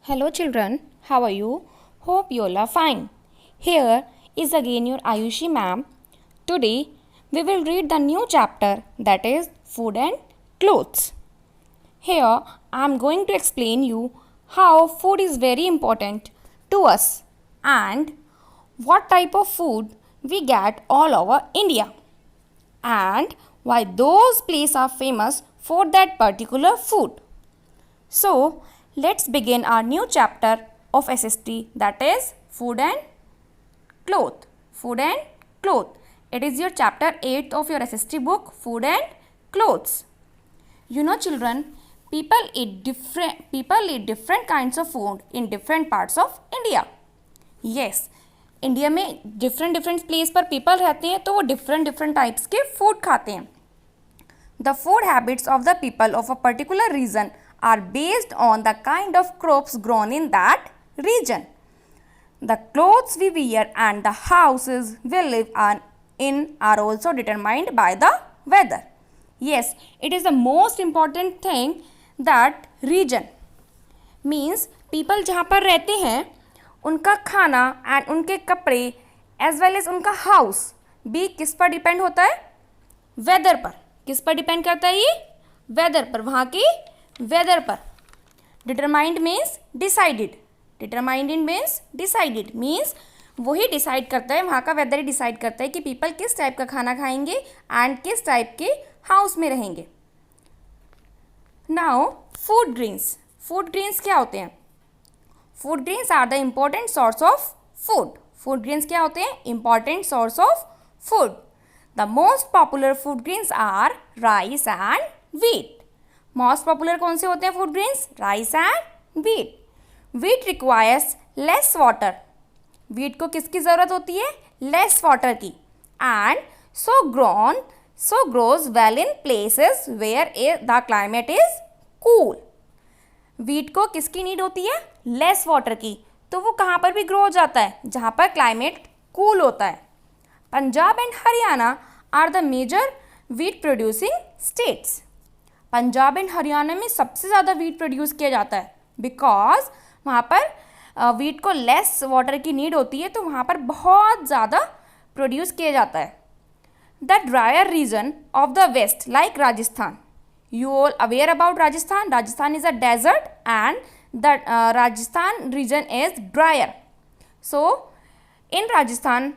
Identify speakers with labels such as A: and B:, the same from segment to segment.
A: Hello children, how are you? Hope you all are fine. Here is again your Ayushi ma'am. Today we will read the new chapter, that is food and clothes. Here I am going to explain you how food is very important to us and what type of food we get all over India and why those places are famous for that particular food. So, let's begin our new chapter of SST, that is food and cloth. Food and cloth. It is your chapter 8 of your SST book, food and clothes. You know children, people eat different kinds of food in different parts of India. Yes, India में different place पर people रहते हैं तो वो different types के food खाते हैं. The food habits of the people of a particular region are based on the kind of crops grown in that region. The clothes we wear and the houses we live in are also determined by the weather. Yes, it is the most important thing that region means people जहाँ पर रहते हैं उनका खाना and उनके कपड़े as well as उनका house भी किस पर डिपेंड होता है? वेदर पर. किस पर डिपेंड करता है ये? वेदर पर, वहाँ की वेदर पर. Determined means decided. Determined means decided means वही डिसाइड करता है, वहाँ का वेदर ही डिसाइड करता है कि पीपल किस टाइप का खाना खाएंगे एंड किस टाइप के हाउस में रहेंगे. Now food grains. Food grains क्या होते हैं? Food grains are the important source of food. Food grains क्या होते हैं? Important source of food. The most popular food grains are rice and wheat. Most popular कौन से होते हैं food grains? Rice and wheat. Wheat requires less water. Wheat को किसकी ज़रूरत होती है? लेस वाटर की. And so grows well in places where the climate is cool. Wheat को किसकी नीड होती है? लेस वाटर की. तो वो कहाँ पर भी ग्रो हो जाता है? जहाँ पर क्लाइमेट कूल होता है. Punjab and Haryana are the major wheat producing states. Punjab and Haryana में सबसे ज़्यादा व्हीट प्रोड्यूस किया जाता है बिकॉज वहाँ पर व्हीट को लेस वाटर की नीड होती है, तो वहाँ पर बहुत ज़्यादा प्रोड्यूस किया जाता है. The drier region of the west like Rajasthan. You all aware about Rajasthan? Rajasthan is a desert and the Rajasthan region is drier. So, in Rajasthan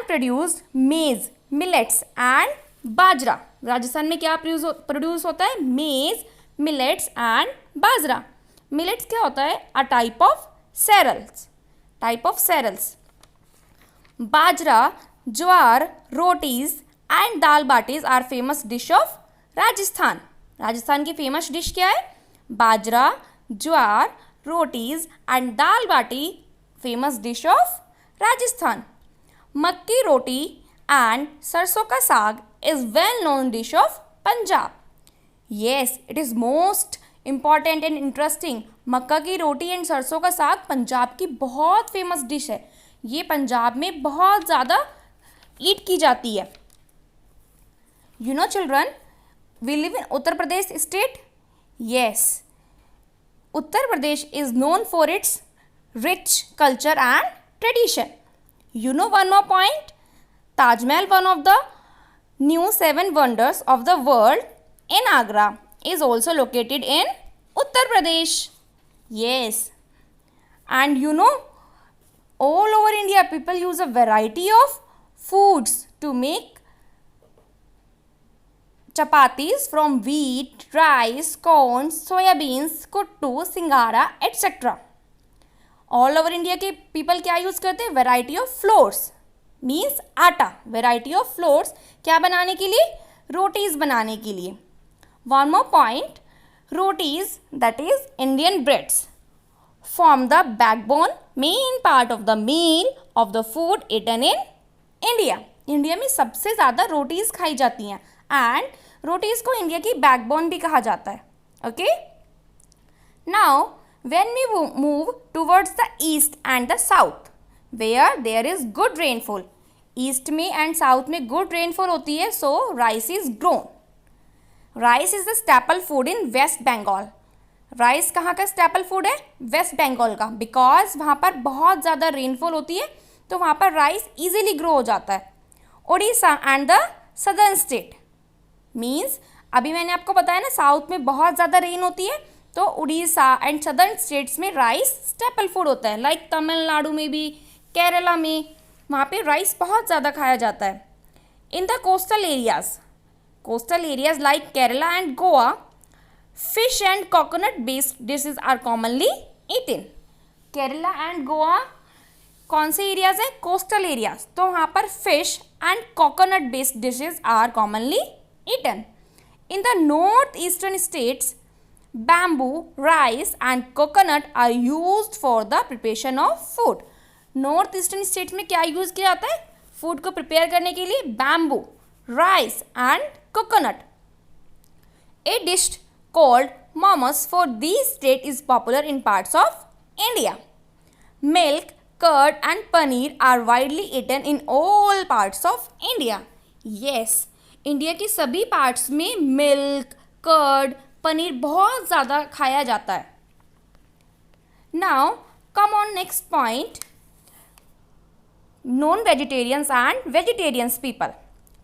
A: produced maize, millets and bajra. Rajasthan में क्या produce होता है? मेज, millets and bajra. Millets क्या होता है? A type of cereals. Bajra, jowar, rotis and dal batis are famous dish of Rajasthan. Rajasthan की famous dish क्या है? Bajra, jowar, rotis and dal bati famous dish of Rajasthan. Makki roti and sarson ka saag is well known dish of Punjab. Yes, it is most important and interesting. मक्का की रोटी and sarson ka साग पंजाब की बहुत फेमस डिश है. ये पंजाब में बहुत ज़्यादा ईट की जाती है. You know children, we live in Uttar Pradesh state. Yes, Uttar Pradesh is known for its rich culture and tradition. You know one more point? Taj Mahal, one of the new 7 wonders of the world in Agra, is also located in Uttar Pradesh. Yes, and you know, all over India people use a variety of foods to make chapatis from wheat, rice, corn, soyabeans, kuttu, singara, etc. All over India के people क्या use करते हैं? Variety of flours means atta. Variety of flours क्या बनाने के लिए? रोटीज़ बनाने के लिए. One more point, rotis that is Indian breads form the backbone main part of the meal of the food eaten in India. India में सबसे ज़्यादा रोटीज़ खाई जाती हैं एंड रोटीज़ को इंडिया की बैकबोन भी कहा जाता है. Okay, now when we move towards the east and the south where there is good rainfall. East में एंड साउथ में गुड रेनफॉल होती है, so rice is grown. Rice is the staple food in West Bengal. Rice कहाँ का staple food है? वेस्ट बंगाल का, because वहाँ पर बहुत ज़्यादा रेनफॉल होती है, तो वहाँ पर राइस इजीली ग्रो हो जाता है. Odisha and the southern state means, अभी मैंने आपको बताया ना साउथ में बहुत ज़्यादा रेन होती है, तो उड़ीसा एंड सदर्न स्टेट्स में राइस स्टेपल फूड होता है. लाइक तमिलनाडु में भी, केरला में, वहाँ पे राइस बहुत ज़्यादा खाया जाता है. In the coastal areas like Kerala and Goa, fish and coconut based dishes are commonly eaten. Kerala and Goa कौन से एरियाज हैं? Coastal areas. तो वहाँ पर fish and coconut based dishes are commonly eaten. In the north eastern states, bamboo, rice and coconut are used for the preparation of food. North eastern state में क्या use किया जाता है food को prepare करने के लिए? Bamboo, rice and coconut. A dish called momos for this state is popular in parts of India. Milk, curd and paneer are widely eaten in all parts of India. Yes, India के सभी parts में milk, curd, paneer बहुत ज़्यादा खाया जाता है. Now come on next point, non vegetarians and vegetarians people.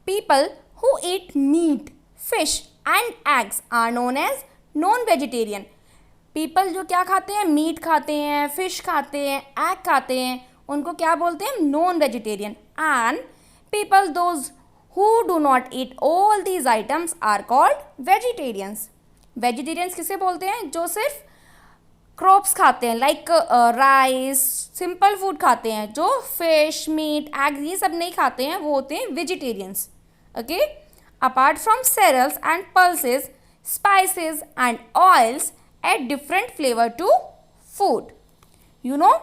A: People who eat meat, fish and eggs are known as non vegetarian. People जो क्या खाते हैं? मीट खाते हैं, फिश खाते हैं, एग खाते हैं, उनको क्या बोलते हैं? Non vegetarian. And people those who do not eat all these items are called vegetarians. Vegetarians किसे बोलते हैं? जो सिर्फ क्रॉप्स खाते हैं, लाइक राइस, सिंपल फूड खाते हैं, जो फिश, मीट, एग ये सब नहीं खाते हैं, वो होते हैं vegetarians. Okay. Apart from cereals and pulses, spices and oils add different flavour to food. You know,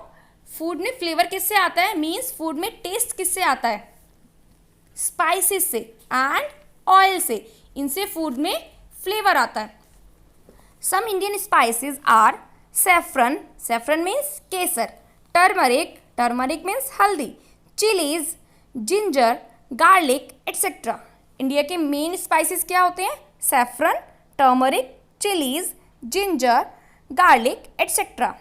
A: food में फ्लेवर किससे आता है? मीन्स फूड में टेस्ट किससे आता है? स्पाइसेस से एंड ऑयल से. इनसे फूड में फ्लेवर आता है. Some Indian spices are saffron, saffron means kesar, turmeric means haldi, chillies, ginger, garlic etcetera. India के मेन स्पाइसेस क्या होते हैं? Saffron, turmeric, chillies, ginger, garlic etcetera.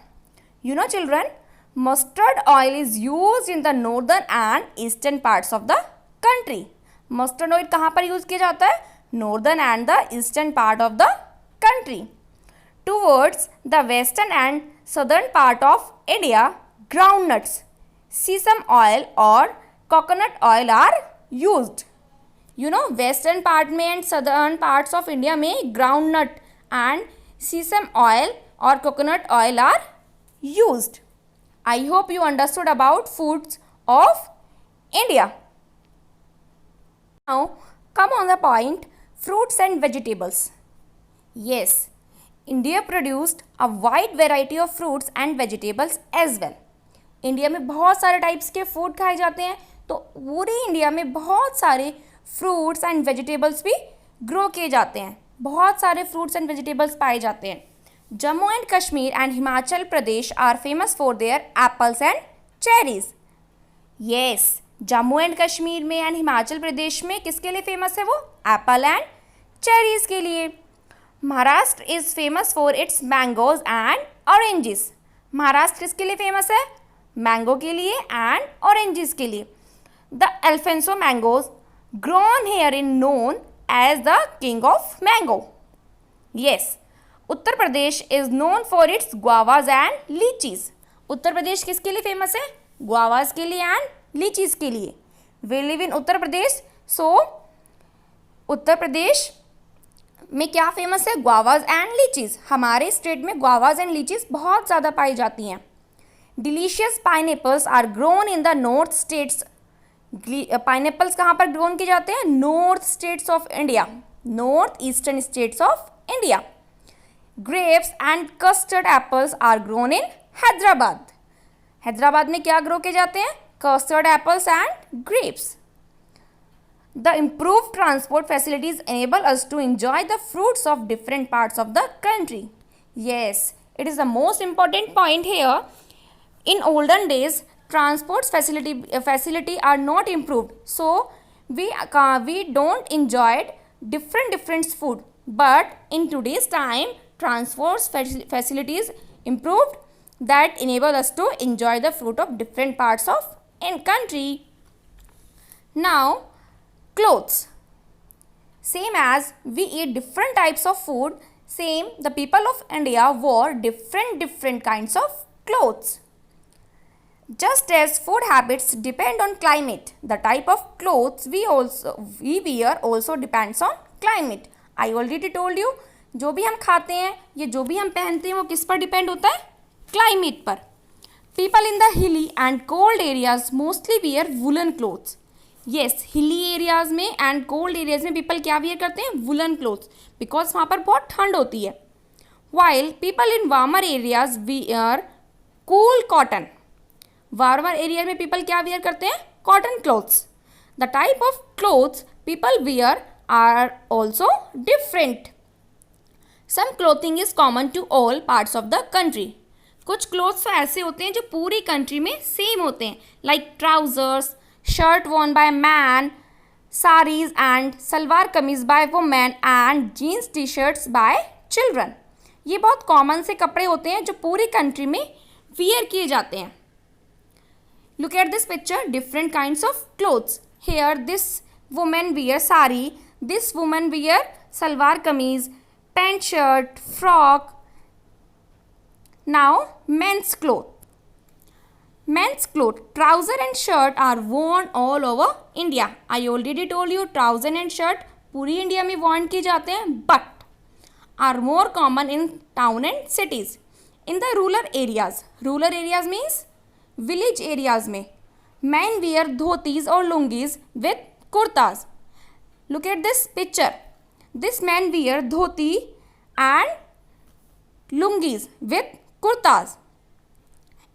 A: You know children, mustard oil is use in the northern and eastern parts of the country. Mustard oil कहाँ पर use किया जाता है? Northern and the eastern part of the country. Towards the western and southern part of India, groundnuts, sesame oil और coconut oil are used. You know, western part में and southern parts of India में groundnut and sesame oil और coconut oil are used. I hope you understood about foods of India. Now come on the point, fruits and vegetables. Yes, India produced a wide variety of fruits and vegetables as well. India में बहुत सारे types के food खाए जाते हैं, तो पूरे India में बहुत सारे फ्रूट्स एंड वेजिटेबल्स भी ग्रो किए जाते हैं. बहुत सारे फ्रूट्स एंड वेजिटेबल्स पाए जाते हैं. Jammu and Kashmir and Himachal Pradesh are famous for their apples and cherries. Yes, Jammu and Kashmir में एंड हिमाचल प्रदेश में किसके लिए फेमस है? वो एप्पल एंड चेरीज के लिए. Maharashtra is famous for its mangoes and oranges. Maharashtra किसके लिए फेमस है? मैंगो के लिए एंड ऑरेंजेस के लिए. The Alphonso mangoes grown here in known as the king of mango. Yes, Uttar Pradesh is known for its guavas and lychees. Uttar Pradesh किसके लिए famous है? गुआवाज के लिए एंड लीचीज के लिए. We live in Uttar Pradesh, सो उत्तर प्रदेश में क्या फेमस है? Guavas and लीचीज. हमारे स्टेट में गुआवाज एंड लीचीज बहुत ज़्यादा पाई जाती हैं. Delicious pineapples are grown in the north states. Pineapples कहाँ पर ग्रोन किए जाते हैं? North states of India, north eastern states of India. Grapes and custard apples are grown in Hyderabad. Hyderabad में क्या ग्रो किए जाते हैं? custard apples and grapes. The improved transport facilities enable us to enjoy the fruits of different parts of the country. Yes, it is the most important point here. In olden days, transport facility are not improved, so we don't enjoy different food. But in today's time, transport facilities improved that enable us to enjoy the fruit of different parts of in country. Now, clothes. Same as we eat different types of food, same the people of India wore different kinds of clothes. Just as food habits depend on climate, the type of clothes we wear also depends on climate. I already told you, जो भी हम खाते हैं ये जो भी हम पहनते हैं वो किस पर डिपेंड होता है? क्लाइमेट पर. People in the hilly and cold areas mostly wear woolen clothes. Yes, hilly areas में and cold areas में people क्या wear करते हैं? Woolen clothes, because वहाँ पर बहुत ठंड होती है. While people in warmer areas wear cool cotton. Warmer area में पीपल क्या वेयर करते हैं? Cotton clothes. The type of clothes people wear are also different. Some clothing is common to all parts of the country. कुछ clothes ऐसे होते हैं जो पूरी कंट्री में सेम होते हैं, like trousers, shirt worn by man, saris and salwar kameez by women and jeans T shirts by children. ये बहुत कॉमन से कपड़े होते हैं जो पूरी कंट्री में वियर किए जाते हैं. Look at this picture, different kinds of clothes. Here this woman wear sari, this woman wear salwar kameez, pant shirt, frock. Now men's clothes. Men's clothes, trouser and shirt are worn all over India. I already told you trouser and shirt पूरी India में worn किए जाते हैं, but are more common in town and cities. In the rural areas means village areas में man wear dhotis और lungis with kurtas. Look at this picture. This man wear dhoti and lungis with kurtas.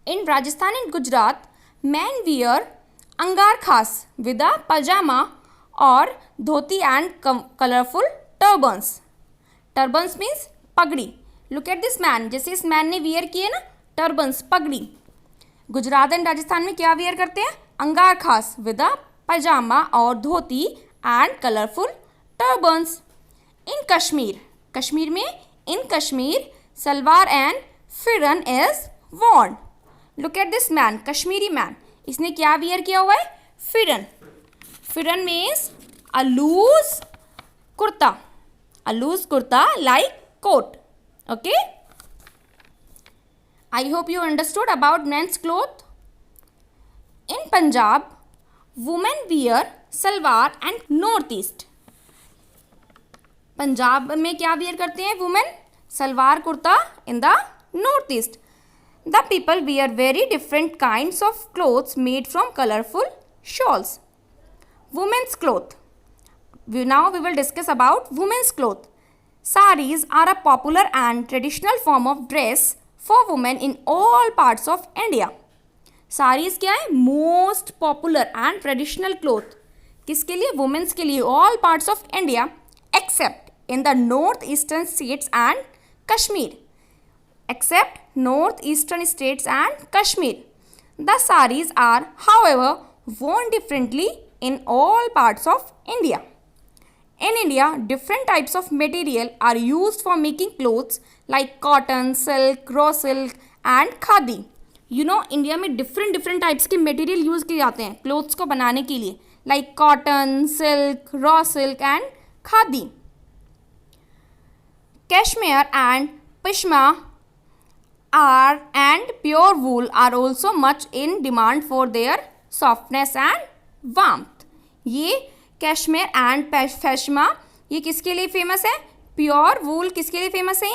A: In Rajasthan and Gujarat man wear angarkhas with a pajama और dhoti and colourful turbans. Turbans means pagri. Look at this man, जैसे इस man ने wear किए ना turbans, पगड़ी. Gujarat and Rajasthan में क्या वियर करते हैं? अंगार खास विद अ पजामा और dhoti and colourful turbans. In Kashmir में in Kashmir salwar and phiran is worn. Look at this man, Kashmiri man. इसने क्या वियर किया हुआ है? Phiran. Phiran means a loose kurta like coat. Okay, I hope you understood about men's clothes. In Punjab, women wear salwar and northeast. Punjab में क्या wear करते हैं women? Salwar kurta in the northeast. The people wear very different kinds of clothes made from colorful shawls. Women's clothes. Now we will discuss about women's clothes. Saris are a popular and traditional form of dress for women in all parts of India. Saris क्या है? Most popular and traditional cloth. किसके लिए? Womens के लिए. All parts of India except in the north eastern states and Kashmir. Except north eastern states and Kashmir. The saris are however worn differently in all parts of India. In India, different types of material are used for making clothes like cotton, silk, raw silk and khadi. You know, India में different types के material use किए जाते हैं clothes को बनाने के लिए, like cotton, silk, raw silk and khadi. Cashmere and pashmina and pure wool are also much in demand for their softness and warmth. ये कैशमेर एंड पश्मीना ये किसके लिए फेमस है? प्योर वूल किसके लिए फेमस है?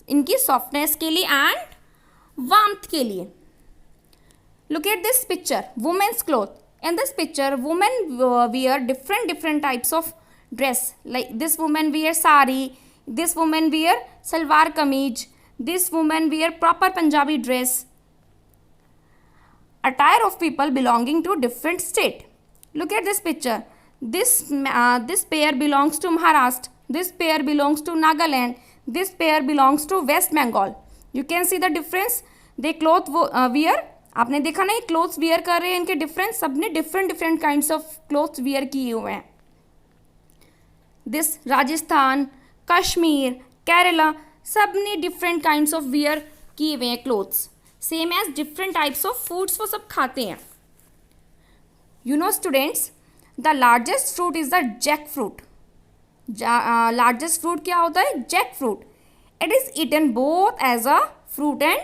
A: इनकी सॉफ्टनेस के लिए एंड वार्मथ के लिए. Look at this picture, womens cloth. In this picture women wear different types of dress. Like this woman wear sari, this woman wear salwar kameez, this woman wear proper Punjabi dress. Attire of people belonging to different state. Look at this picture. This pair belongs to Maharashtra. This pair belongs to Nagaland. This pair belongs to West Bengal. You can see the difference. They cloth wear. आपने देखा ना ये clothes wear कर रहे हैं, इनके difference, सबने different kinds of clothes wear किए हुए हैं. दिस राजस्थान, कश्मीर, केरला, सब ने डिफरेंट काइंड्स ऑफ वियर किए हुए हैं clothes, same as different types of foods वो सब खाते हैं. You know students, the largest fruit is the jack fruit. Largest fruit क्या होता है? Jack fruit. It is eaten both as a fruit and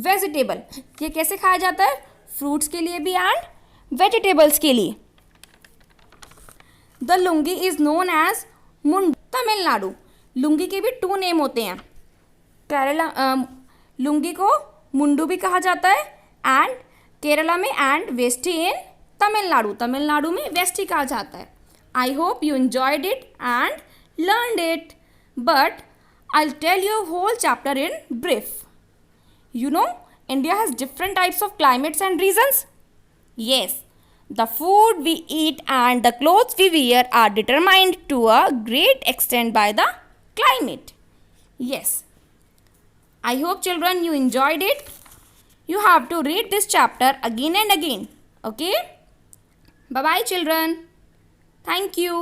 A: vegetable. ये कैसे खाया जाता है? फ्रूट्स के लिए भी एंड वेजिटेबल्स के लिए. The lungi is known as mundu. Tamil Nadu. Lungi के भी 2 नेम होते हैं. केरला लुंगी को मुंडू भी कहा जाता है एंड केरला में एंड वेस्टी इन तमिलनाडु. तमिलनाडु में वेस्टी कहा जाता है. आई hope you enjoyed it and learned it, but I'll tell you whole chapter in brief. You know, India has different types of climates and regions. Yes, the food we eat and the clothes we wear are determined to a great extent by the climate. Yes. I hope children you enjoyed it. You have to read this chapter again and again. Okay? Bye bye children. Thank you.